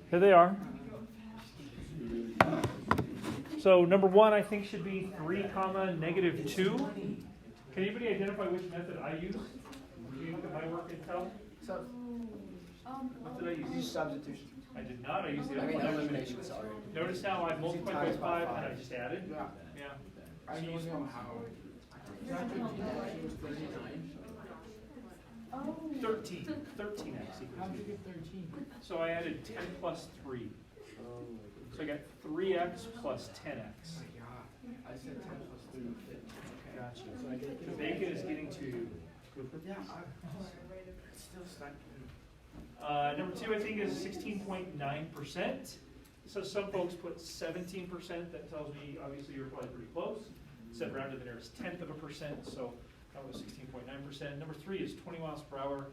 Here they are. So number 1, I think, should be 3 comma negative 2. Can anybody identify which method I use? Can you look at my work and tell? What did I use? Use substitution. I did not. I used the other one. Elimination, sorry. Notice how I multiplied by 5 and I just added? Yeah. Yeah. I don't know how. 13. 13 actually. How did you get 13? So I added 10 plus 3. So I got 3x plus 10x. Oh my God. I said 10 plus 3. Okay. Gotcha. So I get The bacon is getting to. Yeah, it's still stuck. Number 2, I think, is 16.9%. So some folks put 17%. That tells me, obviously, you're probably pretty close. Said round to the nearest 1/10 of a percent. So that was 16.9%. Number 3 is 20 miles per hour.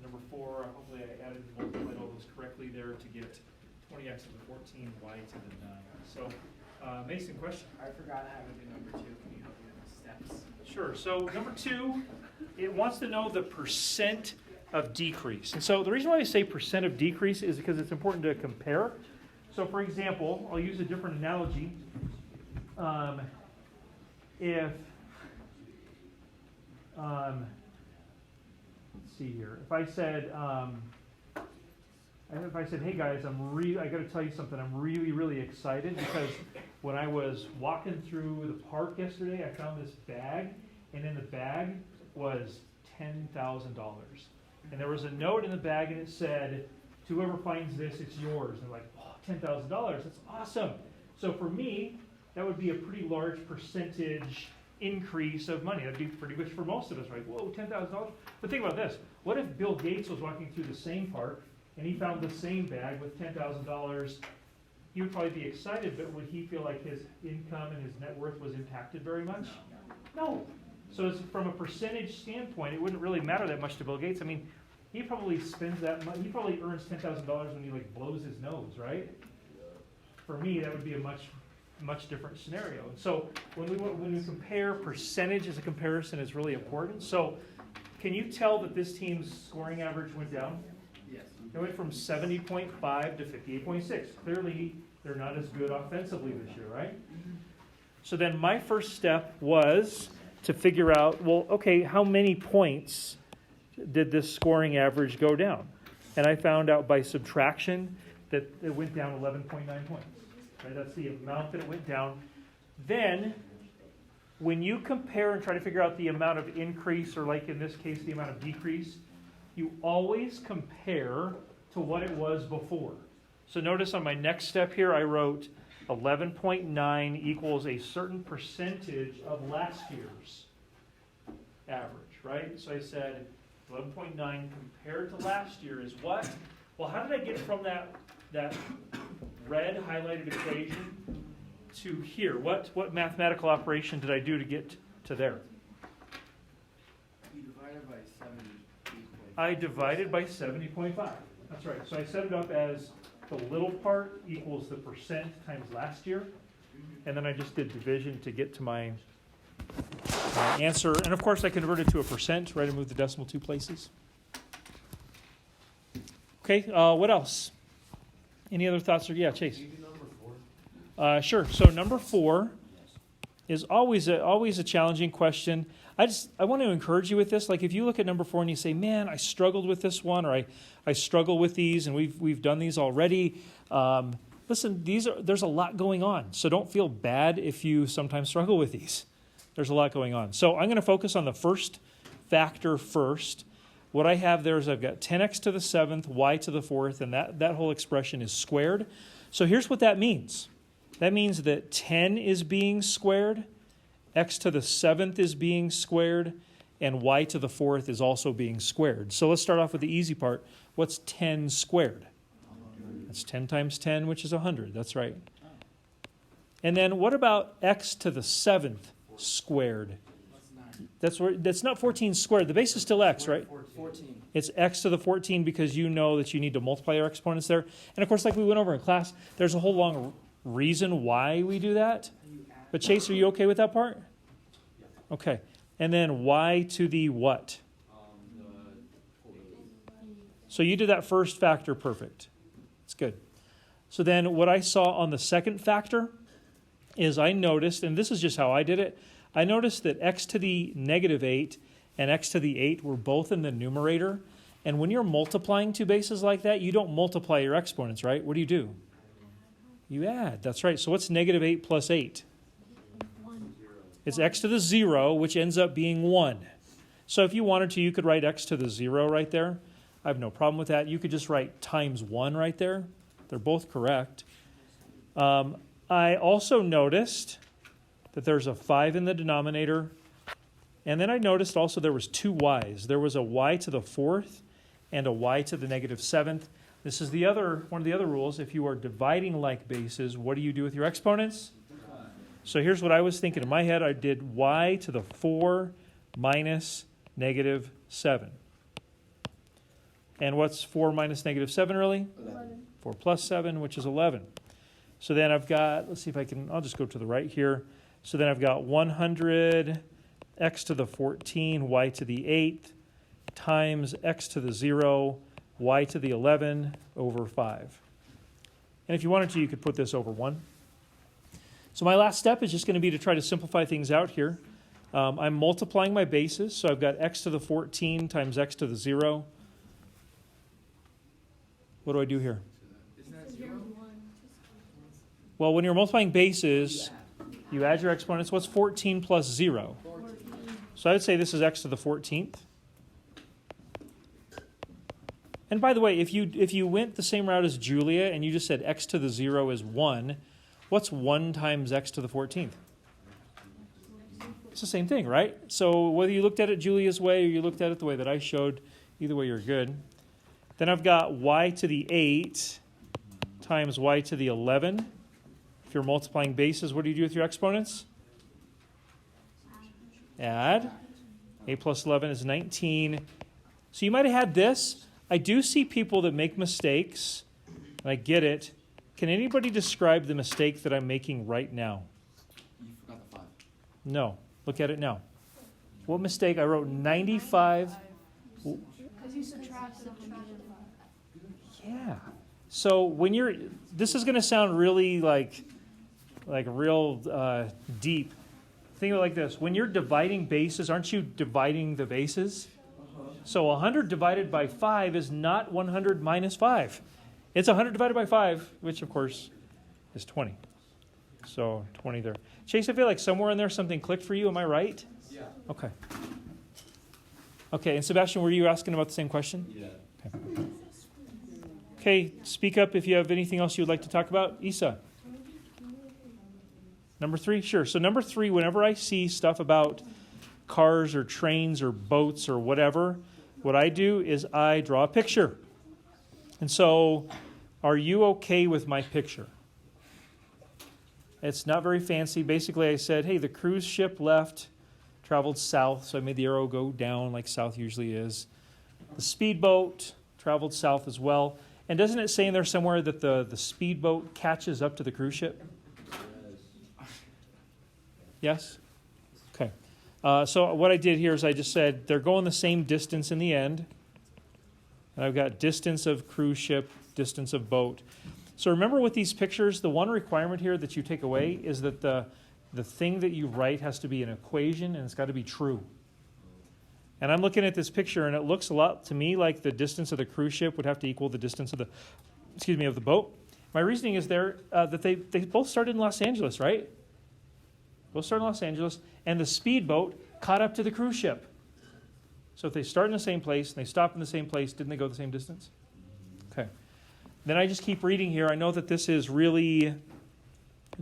Number 4, hopefully I added and multiplied all those correctly there to get 20x to the 14, y to the 9. So, Mason, question? I forgot how to do number 2. Can you help me with the steps? Sure. So number 2, it wants to know the percent of decrease. And so the reason why I say percent of decrease is because it's important to compare. So for example, I'll use a different analogy. If let's see here. If I said, hey guys, I got to tell you something. I'm really, really excited because when I was walking through the park yesterday, I found this bag, and in the bag was $10,000. And there was a note in the bag, and it said, "To whoever finds this, it's yours." And they're like, "Oh, $10,000! That's awesome!" So for me, that would be a pretty large percentage increase of money. That'd be pretty much for most of us, right? Whoa, $10,000! But think about this: what if Bill Gates was walking through the same park and he found the same bag with $10,000? He would probably be excited, but would he feel like his income and his net worth was impacted very much? No. So from a percentage standpoint, it wouldn't really matter that much to Bill Gates. I mean, he probably spends that money. He probably earns $10,000 when he blows his nose, right? For me, that would be a much different scenario. And so when we compare, percentage as a comparison is really important. So can you tell that this team's scoring average went down? Yes. It went from 70.5 to 58.6. Clearly, they're not as good offensively this year, right? So then my first step was to figure out, well, okay, how many points did this scoring average go down? And I found out by subtraction that it went down 11.9 points. Right? That's the amount that it went down. Then, when you compare and try to figure out the amount of increase, or like in this case, the amount of decrease, you always compare to what it was before. So notice on my next step here, I wrote 11.9 equals a certain percentage of last year's average, right? So I said 11.9 compared to last year is what? Well, how did I get from that red highlighted equation to here? What mathematical operation did I do to get to there? You divided by 70. I divided by 70.5. That's right. So I set it up as the little part equals the percent times last year. And then I just did division to get to my answer. And of course, I converted to a percent, right? I moved the decimal 2 places. Okay, what else? Any other thoughts? Yeah, Chase. Can you do number 4? Sure. So number 4 is always a challenging question. I want to encourage you with this. Like if you look at number 4 and you say, "Man, I struggled with this one," or I struggle with these, and we've done these already. Listen, there's a lot going on, so don't feel bad if you sometimes struggle with these. There's a lot going on. So I'm going to focus on the first factor first. What I have there is I've got 10x to the 7th, y to the 4th, and that whole expression is squared. So here's what that means. That means that 10 is being squared, x to the 7th is being squared, and y to the 4th is also being squared. So let's start off with the easy part. What's 10 squared? That's 10 times 10, which is 100. That's right. And then what about x to the 7th squared? That's not 14 squared. The base is still x, right? 14. It's x to the 14 because you know that you need to multiply your exponents there. And of course, like we went over in class, there's a whole long reason why we do that. But Chase, are you okay with that part? Okay. And then y to the what? So you did that first factor perfect. It's good. So then what I saw on the second factor is I noticed, and this is just how I did it, I noticed that x to the negative 8 and x to the 8 were both in the numerator. And when you're multiplying two bases like that, you don't multiply your exponents, right? What do? You add. That's right. So what's negative 8 plus 8? 1. It's x to the 0, which ends up being 1. So if you wanted to, you could write x to the 0 right there. I have no problem with that. You could just write times 1 right there. They're both correct. I also noticed that there's a 5 in the denominator. And then I noticed also there was two y's. There was a y to the 4th and a y to the negative 7th. This is one of the other rules. If you are dividing like bases, what do you do with your exponents? So here's what I was thinking. In my head, I did y to the 4 minus negative 7. And what's 4 minus negative 7 really? 11. 4 plus 7, which is 11. So then I've got, let's see if I can, I'll just go to the right here. So then I've got 100 x to the 14, y to the 8, times x to the 0, y to the 11 over 5. And if you wanted to, you could put this over 1. So my last step is just going to be to try to simplify things out here. I'm multiplying my bases, so I've got x to the 14 times x to the 0. What do I do here? Isn't that So you're 0? 1. Well, when you're multiplying bases, you add your exponents. What's 14 plus 0? 14. So I would say this is x to the 14th. And by the way, if you went the same route as Julia and you just said x to the 0 is 1, what's 1 times x to the 14th? It's the same thing, right? So whether you looked at it Julia's way or you looked at it the way that I showed, either way you're good. Then I've got y to the 8 times y to the 11. If you're multiplying bases, what do you do with your exponents? Add. 8 plus 11 is 19. So you might have had this. I do see people that make mistakes, and I get it. Can anybody describe the mistake that I'm making right now? You forgot the 5. No. Look at it now. What mistake? I wrote 95. Because you subtract the 105. Yeah. So when you're, this is going to sound really like real deep. Think of it like this. When you're dividing bases, aren't you dividing the bases? So 100 divided by 5 is not 100 minus 5. It's 100 divided by 5, which of course is 20. So 20 there. Chase, I feel like somewhere in there something clicked for you. Am I right? Yeah. Okay. Okay, and Sebastian, were you asking about the same question? Yeah. Okay, speak up if you have anything else you would like to talk about. Isa. Number 3? Sure. So number 3, whenever I see stuff about cars or trains or boats or whatever, what I do is I draw a picture. And so, are you okay with my picture? It's not very fancy. Basically, I said, hey, the cruise ship left, traveled south, so I made the arrow go down like south usually is. The speedboat traveled south as well. And doesn't it say in there somewhere that the speedboat catches up to the cruise ship? Yes? Okay. So what I did here is I just said they're going the same distance in the end. And I've got distance of cruise ship, distance of boat. So remember with these pictures, the one requirement here that you take away is that the thing that you write has to be an equation and it's got to be true. And I'm looking at this picture and it looks a lot to me like the distance of the cruise ship would have to equal the distance of the boat. My reasoning is there that they both started in Los Angeles, right? Both started in Los Angeles, and the speedboat caught up to the cruise ship. So if they start in the same place and they stop in the same place, didn't they go the same distance? Okay. Then I just keep reading here. I know that this is really,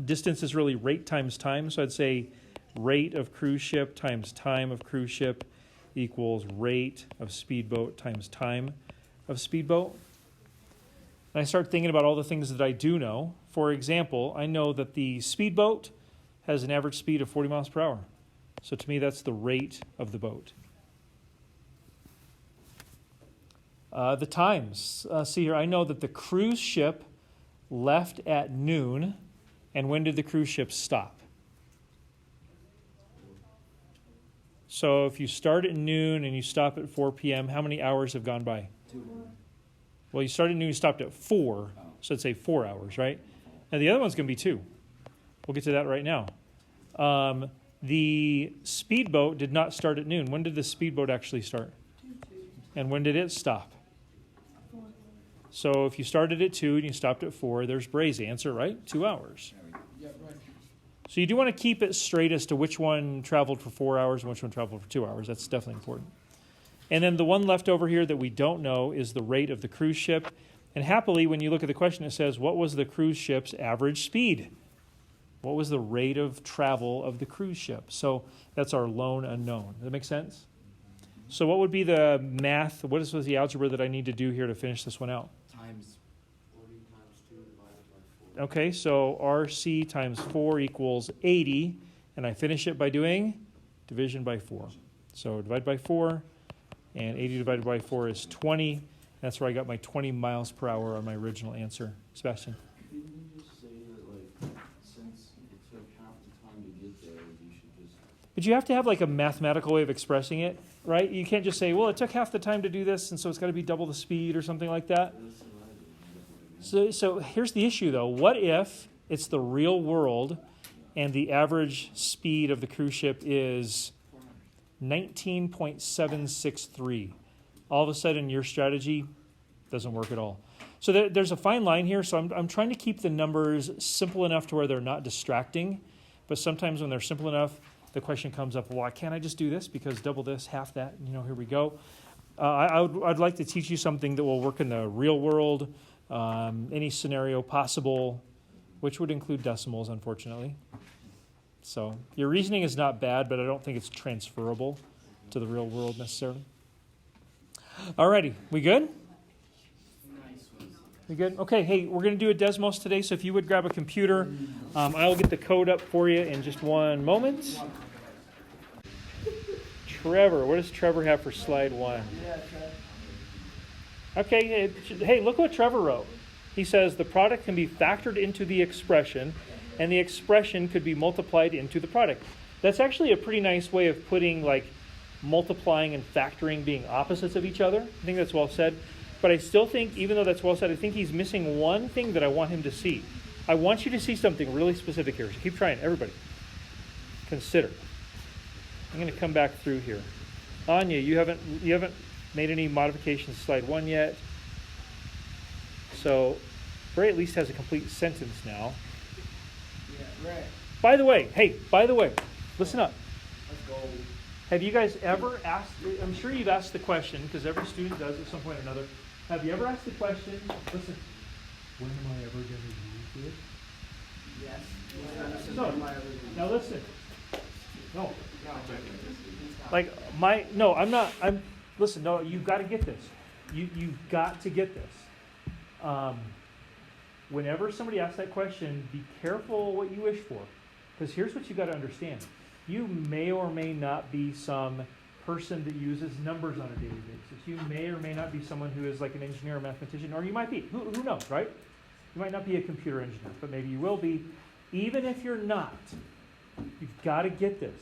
distance is really rate times time. So I'd say rate of cruise ship times time of cruise ship equals rate of speedboat times time of speedboat. And I start thinking about all the things that I do know. For example, I know that the speedboat has an average speed of 40 miles per hour. So to me, that's the rate of the boat. The times. See here, I know that the cruise ship left at noon. And when did the cruise ship stop? So if you start at noon and you stop at 4 p.m., how many hours have gone by? 2. Well, you started at noon, you stopped at 4. So it'd say 4 hours, right? And the other one's going to be 2. We'll get to that right now. The speedboat did not start at noon. When did the speedboat actually start? And when did it stop? 4. So if you started at 2 and you stopped at 4, there's Bray's answer, right? 2 hours. Yeah, right. So you do want to keep it straight as to which one traveled for 4 hours and which one traveled for 2 hours. That's definitely important. And then the one left over here that we don't know is the rate of the cruise ship. And happily, when you look at the question, it says, what was the cruise ship's average speed? What was the rate of travel of the cruise ship? So that's our lone unknown. Does that make sense? So what would be the math? What was the algebra that I need to do here to finish this one out? Times 40 times 2 divided by 4. Okay, so RC times 4 equals 80. And I finish it by doing division by 4. So divide by 4. And 80 divided by 4 is 20. That's where I got my 20 miles per hour on my original answer. Sebastian? Didn't you just say that, like, since it took half the time to get there, you should just... But you have to have like a mathematical way of expressing it, right? You can't just say, well, it took half the time to do this, and so it's got to be double the speed or something like that. That's what I did. So here's the issue, though. What if it's the real world and the average speed of the cruise ship is 19.763? All of a sudden, your strategy doesn't work at all. So there's a fine line here. So I'm trying to keep the numbers simple enough to where they're not distracting. But sometimes when they're simple enough, the question comes up, well, why can't I just do this? Because double this, half that, here we go. I'd like to teach you something that will work in the real world, any scenario possible, which would include decimals, unfortunately. So your reasoning is not bad, but I don't think it's transferable to the real world necessarily. Alrighty, we good? Nice one. We good? Okay, hey, we're going to do a Desmos today, so if you would grab a computer, I'll get the code up for you in just one moment. Trevor, what does Trevor have for slide 1? Okay, hey, look what Trevor wrote. He says the product can be factored into the expression, and the expression could be multiplied into the product. That's actually a pretty nice way of putting, like, multiplying and factoring being opposites of each other. I think that's well said. But I still think, even though that's well said, I think he's missing one thing that I want him to see. I want you to see something really specific here. So keep trying, everybody. Consider. I'm going to come back through here. Anya, you haven't made any modifications to slide 1 yet. So Bray at least has a complete sentence now. Yeah, right. By the way, listen up. Let's go. Have you guys ever asked, I'm sure you've asked the question, because every student does at some point or another. Have you ever asked the question, listen, when am I ever going to use this? Yes. So, now listen. No. Listen, no, you've got to get this. You've got to get this. Whenever somebody asks that question, be careful what you wish for. Because here's what you got to understand. You may or may not be some person that uses numbers on a daily basis. You may or may not be someone who is like an engineer or mathematician, or you might be. Who knows, right? You might not be a computer engineer, but maybe you will be. Even if you're not, you've got to get this.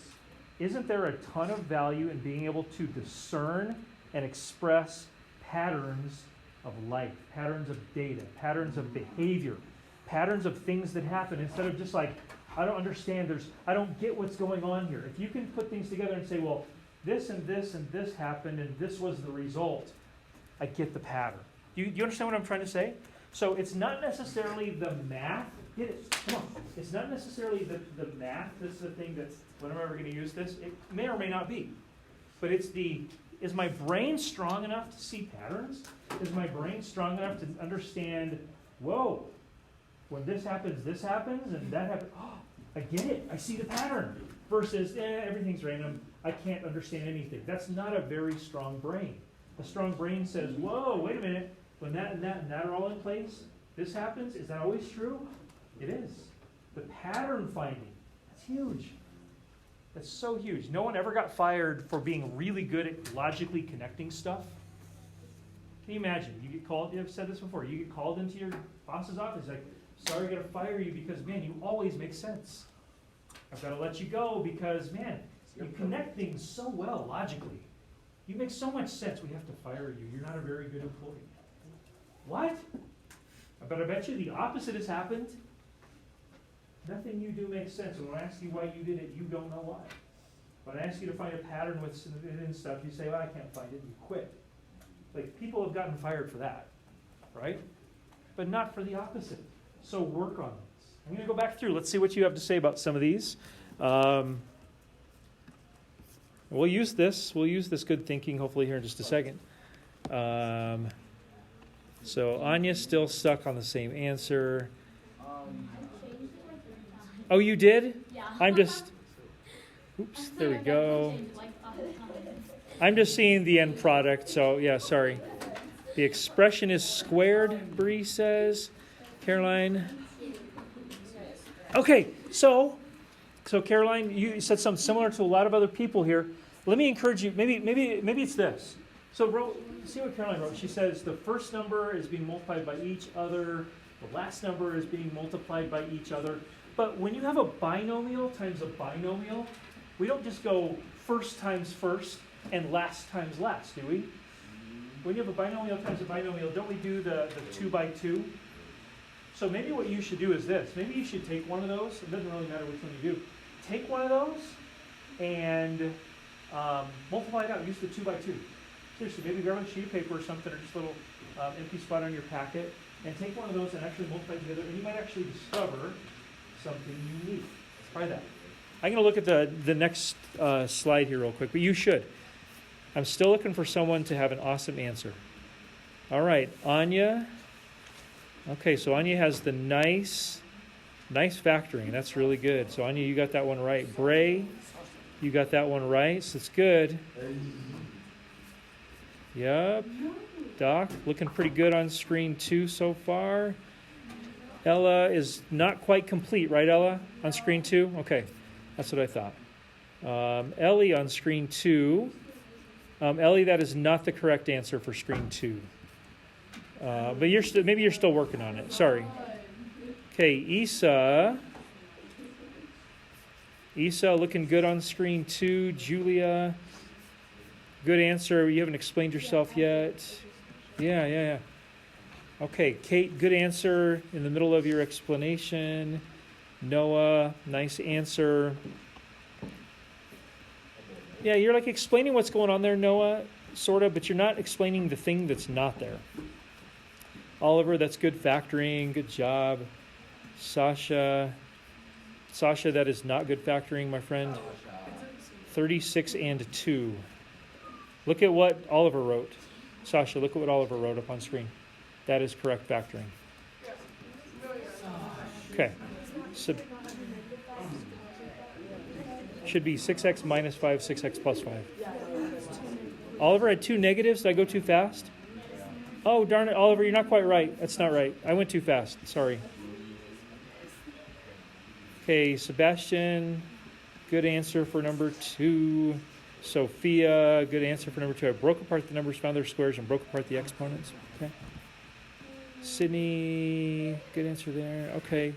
Isn't there a ton of value in being able to discern and express patterns of life, patterns of data, patterns of behavior, patterns of things that happen, instead of just like, I don't understand, I don't get what's going on here. If you can put things together and say, well, this and this and this happened and this was the result, I get the pattern. You understand what I'm trying to say? So it's not necessarily the math. Get it? Come on. It's not necessarily the math that's the thing that's, when am I ever going to use this? It may or may not be. But it's is my brain strong enough to see patterns? Is my brain strong enough to understand, whoa, when this happens, and that happens. Oh, I get it. I see the pattern. Versus, everything's random. I can't understand anything. That's not a very strong brain. A strong brain says, whoa, wait a minute. When that and that and that are all in place, this happens. Is that always true? It is. The pattern finding, that's huge. That's so huge. No one ever got fired for being really good at logically connecting stuff. Can you imagine? You get called, I've said this before, you get called into your boss's office, like, sorry, I gotta fire you because, man, you always make sense. I've got to let you go because, man, you connect things so well logically. You make so much sense, we have to fire you. You're not a very good employee. What? But I bet you the opposite has happened. Nothing you do makes sense. And when I ask you why you did it, you don't know why. When I ask you to find a pattern with and stuff, you say, well, I can't find it, and you quit. Like, people have gotten fired for that, right? But not for the opposite. So work on this. I'm going to go back through. Let's see what you have to say about some of these. We'll use this. We'll use this good thinking hopefully here in just a second. So Anya's still stuck on the same answer. Oh, you did? Yeah. I'm just... Oops, there we go. I'm just seeing the end product, so yeah, sorry. The expression is squared, Bree says. Caroline. Okay, so Caroline, you said something similar to a lot of other people here. Let me encourage you, maybe it's this. So see what Caroline wrote. She says the first number is being multiplied by each other. The last number is being multiplied by each other. But when you have a binomial times a binomial, we don't just go first times first and last times last, do we? When you have a binomial times a binomial, don't we do the 2 by 2? So maybe what you should do is this. Maybe you should take one of those. It doesn't really matter which one you do. Take one of those and multiply it out. Use the 2 by 2. Seriously, maybe grab a sheet of paper or something, or just a little empty spot on your packet, and take one of those and actually multiply together, and you might actually discover something unique. Try that. I'm going to look at the next slide here real quick, but you should. I'm still looking for someone to have an awesome answer. All right, Anya. Okay, so Anya has the nice factoring. That's really good. So Anya, you got that one right. Bray, you got that one right. So it's good. Yep. Doc, looking pretty good on screen 2 so far. Ella is not quite complete, right, Ella? On screen 2? Okay, that's what I thought. Ellie on screen 2. Ellie, that is not the correct answer for screen 2. But maybe you're still working on it. Sorry. Okay, Isa. Isa looking good on screen 2. Julia, good answer. You haven't explained yourself yet. Yeah. Okay, Kate, good answer in the middle of your explanation. Noah, nice answer. Yeah, you're like explaining what's going on there, Noah, sort of, but you're not explaining the thing that's not there. Oliver, that's good factoring. Good job. Sasha, that is not good factoring, my friend. 36 and 2. Look at what Oliver wrote. Sasha, look at what Oliver wrote up on screen. That is correct factoring. Okay. So should be 6x minus 5, 6x plus 5. Oliver had 2 negatives. Did I go too fast? Oh, darn it, Oliver, you're not quite right. That's not right. I went too fast. Sorry. Okay, Sebastian, good answer for number 2. Sophia, good answer for number 2. I broke apart the numbers, found their squares, and broke apart the exponents. Okay. Sydney, good answer there. Okay.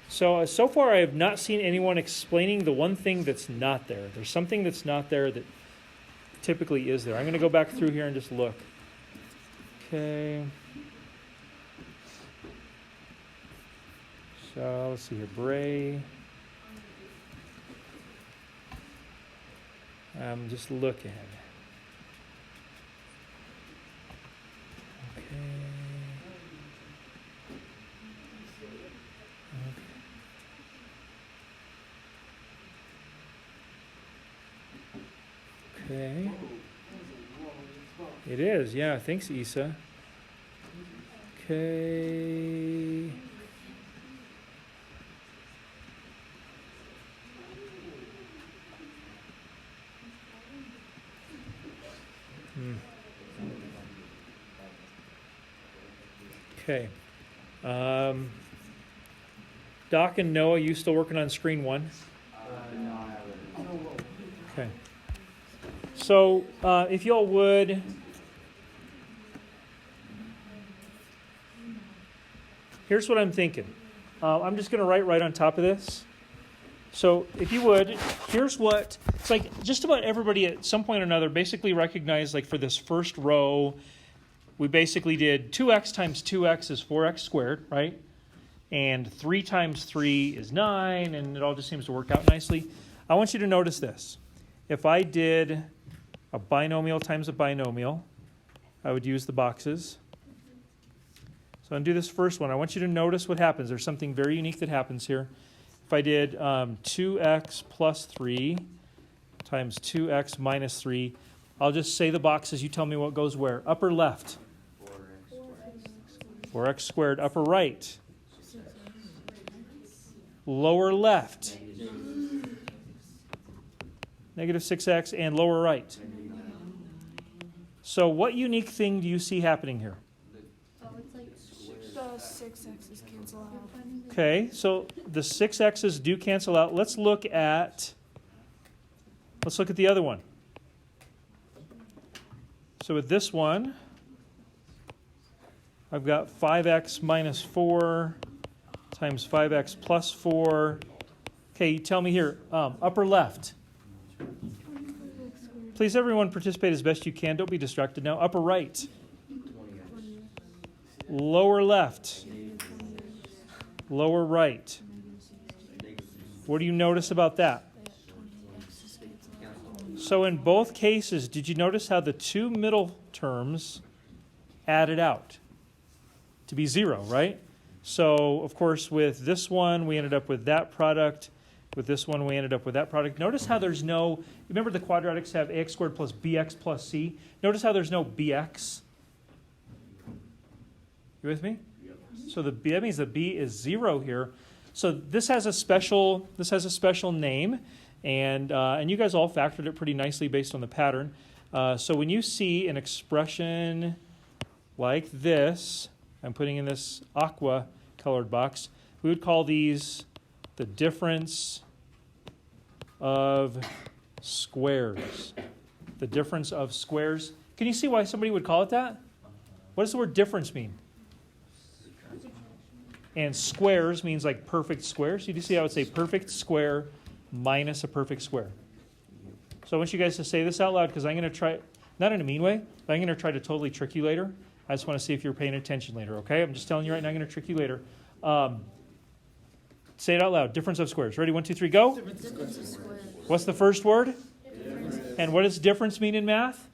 So far I have not seen anyone explaining the one thing that's not there. There's something that's not there that typically is there. I'm going to go back through here and just look. Okay. So let's see here. Bray. I'm just looking. Okay. Okay. It is, yeah. Thanks, Isa. Okay. Okay. Doc and Noah, you still working on screen 1? No, I haven't. Okay. So, if y'all would, here's what I'm thinking. I'm just going to write right on top of this. So, if you would, here's what, it's like just about everybody at some point or another basically recognized, like for this first row, we basically did 2x times 2x is 4x squared, right? And 3 times 3 is 9, and it all just seems to work out nicely. I want you to notice this. If I did a binomial times a binomial, I would use the boxes. So I'm going to do this first one. I want you to notice what happens. There's something very unique that happens here. If I did 2x plus 3 times 2x minus 3, I'll just say the boxes. You tell me what goes where. Upper left. 4x squared. Upper right. Lower left. Negative 6x. And lower right. So what unique thing do you see happening here? The 6x's cancel out. Okay, so the 6x's do cancel out. Let's look at the other one. So with this one, I've got 5x minus 4 times 5x plus 4. Okay, you tell me here, upper left. Please, everyone, participate as best you can. Don't be distracted now. Upper right. Lower left. Lower right. What do you notice about that? So in both cases, did you notice how the two middle terms added out to be 0, right? So, of course, with this one, we ended up with that product. With this one, we ended up with that product. Notice how there's no, remember the quadratics have ax squared plus bx plus c? Notice how there's no bx. You with me? So that means the b is 0 here. So this has a special name, and you guys all factored it pretty nicely based on the pattern. So when you see an expression like this, I'm putting in this aqua colored box, we would call these the difference of squares. The difference of squares. Can you see why somebody would call it that? What does the word difference mean? And squares means like perfect squares. You see how I would say perfect square minus a perfect square. So I want you guys to say this out loud because I'm going to try, not in a mean way, but I'm going to try to totally trick you later. I just want to see if you're paying attention later, okay? I'm just telling you right now, I'm going to trick you later. Say it out loud. Difference of squares. Ready? 1, 2, 3, go. Difference of squares. What's the first word? Difference. And what does difference mean in math?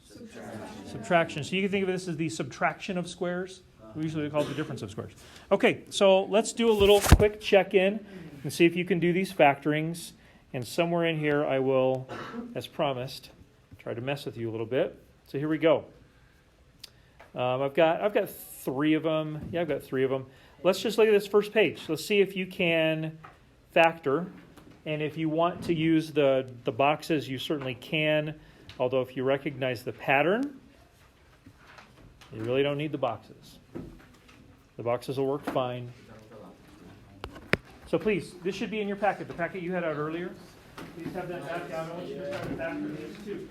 Subtraction. So you can think of this as the subtraction of squares. We usually call it the difference of squares. Okay, so let's do a little quick check-in and see if you can do these factorings. And somewhere in here I will, as promised, try to mess with you a little bit. So here we go. I've got 3 of them. Yeah, I've got 3 of them. Let's just look at this first page. Let's see if you can factor. And if you want to use the boxes, you certainly can. Although if you recognize the pattern, you really don't need the boxes. The boxes will work fine. So please, this should be in your packet. The packet you had out earlier. Please have that back out. I want you to try to factor these too.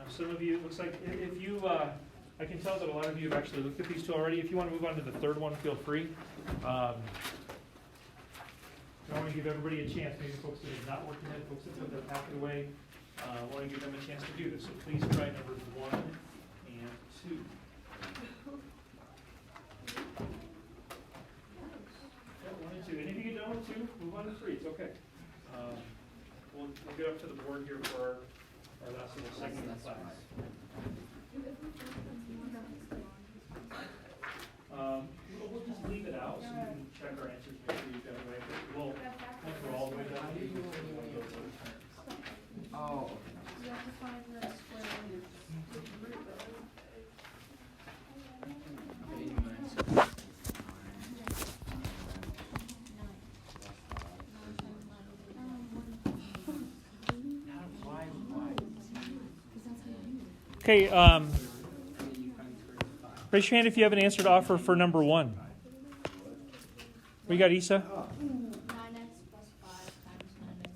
Some of you, it looks like if you, I can tell that a lot of you have actually looked at these 2 already. If you want to move on to the 3rd one, feel free. I want to give everybody a chance, maybe folks that have not worked in it, folks that put their packet away, I want to give them a chance to do this. So please try numbers 1 and 2. Yeah, 1 and 2. And if you get done with 2, move on to 3. It's okay. We'll get up to the board here for our last little segment of class. We'll just leave it out so we can check our answers, make sure you've got it right. We'll once we're all the way done. Oh, You have to find the square root. Okay, raise your hand if you have an answer to offer for number 1. What you got, Isa? 9x plus 5 times 9x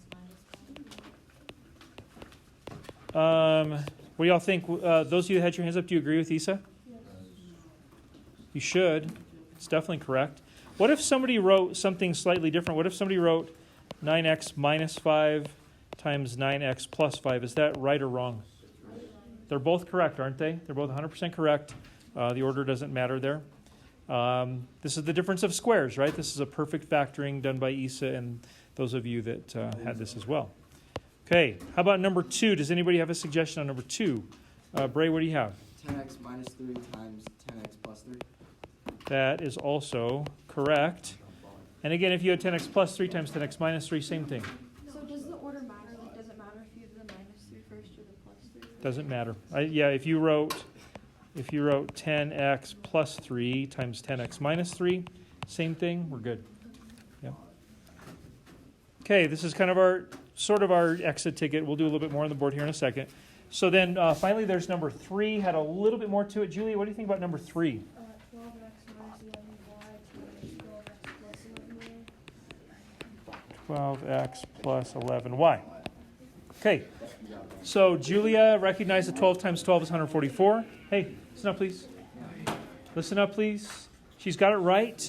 minus 5. What do y'all think? Those of you that had your hands up, do you agree with Isa? Yes. You should. It's definitely correct. What if somebody wrote something slightly different? What if somebody wrote 9x minus 5 times 9x plus 5? Is that right or wrong? They're both correct, aren't they? They're both 100% correct. The order doesn't matter there. This is the difference of squares, right? This is a perfect factoring done by Isa and those of you that had this as well. Okay, how about number 2? Does anybody have a suggestion on number 2? Bray, what do you have? 10x minus 3 times 10x plus 3. That is also correct. And again, if you had 10x plus 3 times 10x minus 3, same thing. So does the order matter? Like, does it matter if you have the minus 3 first or the plus 3 first? Doesn't matter. Yeah, if you wrote 10x plus 3 times 10x minus 3, same thing, we're good. Yeah. Okay, this is kind of our exit ticket. We'll do a little bit more on the board here in a second. So then finally there's number 3, had a little bit more to it. Julia, what do you think about number 3? 12x minus 11y times 12x plus 11y. 12x plus 11y. Okay, so Julia recognized that 12 times 12 is 144. Hey, listen up, please. Listen up, please. She's got it right. Do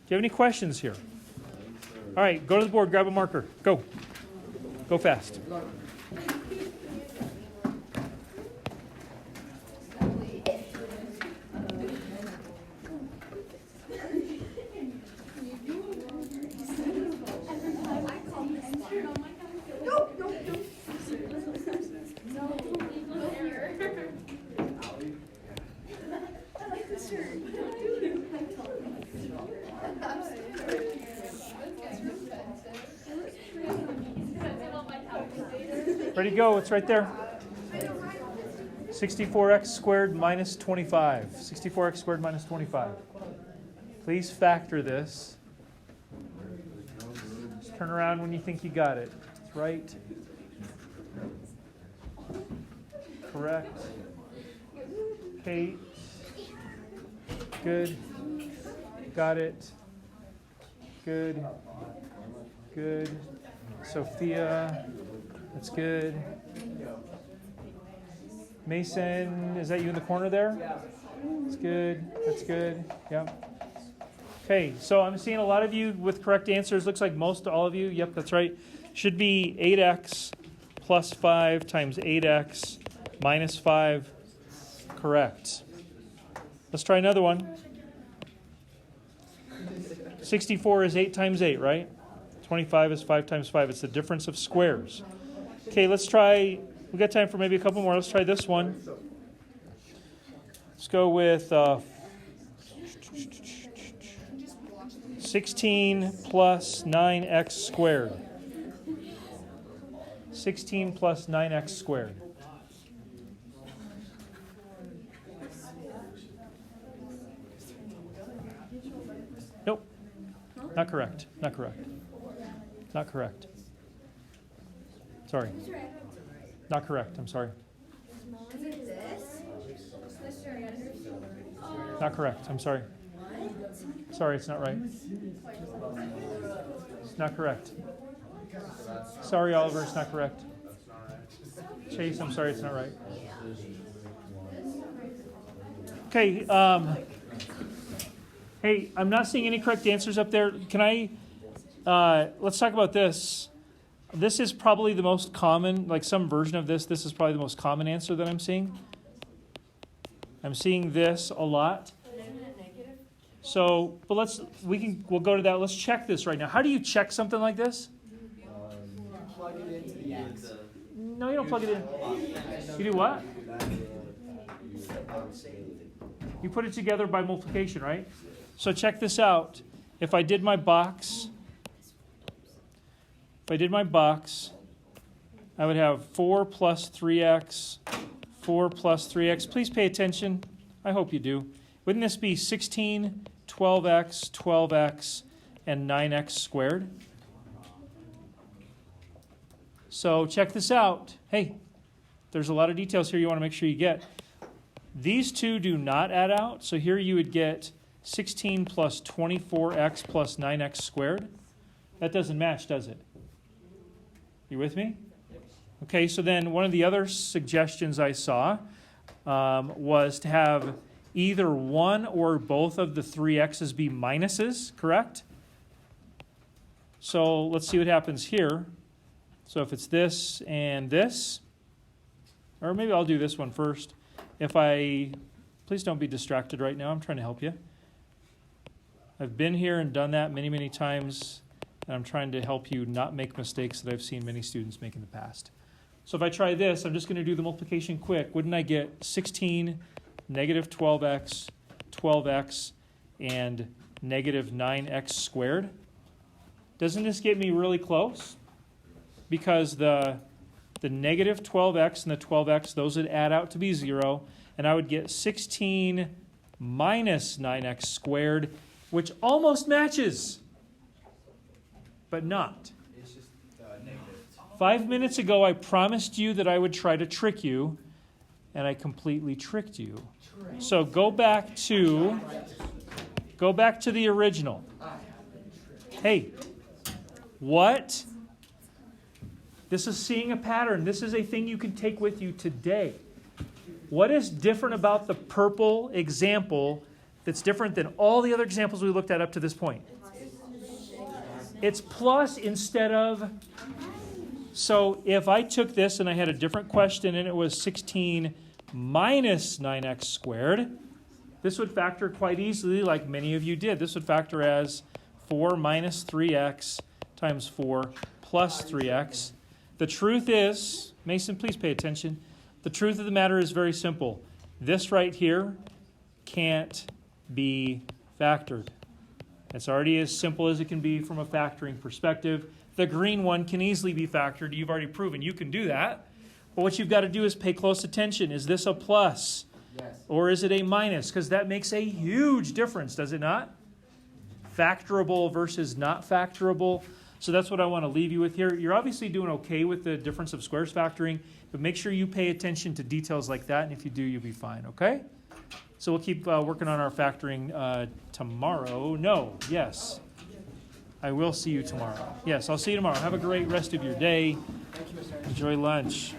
you have any questions here? All right, go to the board, grab a marker. Go. Go fast. Ready to go, it's right there. 64x squared minus 25. 64x squared minus 25. Please factor this. Just turn around when you think you got it. It's right. Correct. Kate. Good. Got it. Good. Good. Sophia. That's good. Mason, is that you in the corner there? That's good. That's good. Yep. Okay, so I'm seeing a lot of you with correct answers. Looks like most all of you. Yep, that's right. Should be 8x plus 5 times 8x minus 5. Correct. Let's try another one. 64 is 8 times 8, right? 25 is 5 times 5. It's the difference of squares. Okay, let's try, we got time for maybe a couple more. Let's try this one. Let's go with 16 plus 9x squared. 16 plus 9x squared. Nope. Not correct. Not correct. Not correct. Sorry. Not correct. I'm sorry. Not correct. I'm sorry. Sorry, it's not right. It's not correct. Sorry, Oliver, it's not correct. Chase, I'm sorry, it's not right. Okay, hey, I'm not seeing any correct answers up there. Can I, let's talk about this. This is probably the most common, like some version of this, this is probably the most common answer that I'm seeing. I'm seeing this a lot. So, but we'll go to that. Let's check this right now. How do you check something like this? Plug it into the X. No, you don't plug it in. You do what? You put it together by multiplication, right? So check this out. If I did my box, I would have 4 plus 3x, 4 plus 3x. Please pay attention. I hope you do. Wouldn't this be 16, 12x, 12x, and 9x squared? So check this out. Hey, there's a lot of details here you want to make sure you get. These two do not add out. So here you would get 16 plus 24x plus 9x squared. That doesn't match, does it? You with me? Okay, so then one of the other suggestions I saw was to have either one or both of the three x's be minuses, correct? So let's see what happens here. So if it's this and this, or maybe I'll do this one first. Please don't be distracted right now. I'm trying to help you. I've been here and done that many, many times, and I'm trying to help you not make mistakes that I've seen many students make in the past. So if I try this, I'm just going to do the multiplication quick. Wouldn't I get 16, negative 12x, 12x, and negative 9x squared? Doesn't this get me really close? Because the negative 12x and the 12x, those would add out to be 0, and I would get 16 minus 9x squared, which almost matches, but not. It's just negative. 5 minutes ago, I promised you that I would try to trick you, and I completely tricked you. So go back to the original. Hey, what? This is seeing a pattern. This is a thing you can take with you today. What is different about the purple example that's different than all the other examples we looked at up to this point? It's plus instead of. So if I took this and I had a different question and it was 16 minus 9x squared, this would factor quite easily like many of you did. This would factor as 4 minus 3x times 4 plus 3x. The truth is, Mason, please pay attention. The truth of the matter is very simple. This right here can't be factored. It's already as simple as it can be from a factoring perspective. The green one can easily be factored. You've already proven you can do that. But what you've got to do is pay close attention. Is this a plus? Yes. Or is it a minus? Because that makes a huge difference, does it not? Factorable versus not factorable. So that's what I want to leave you with here. You're obviously doing okay with the difference of squares factoring, but make sure you pay attention to details like that, and if you do, you'll be fine, okay? So we'll keep working on our factoring tomorrow. No, yes. I will see you tomorrow. Yes, I'll see you tomorrow. Have a great rest of your day. Thank you, Mr. Ernst. Enjoy lunch.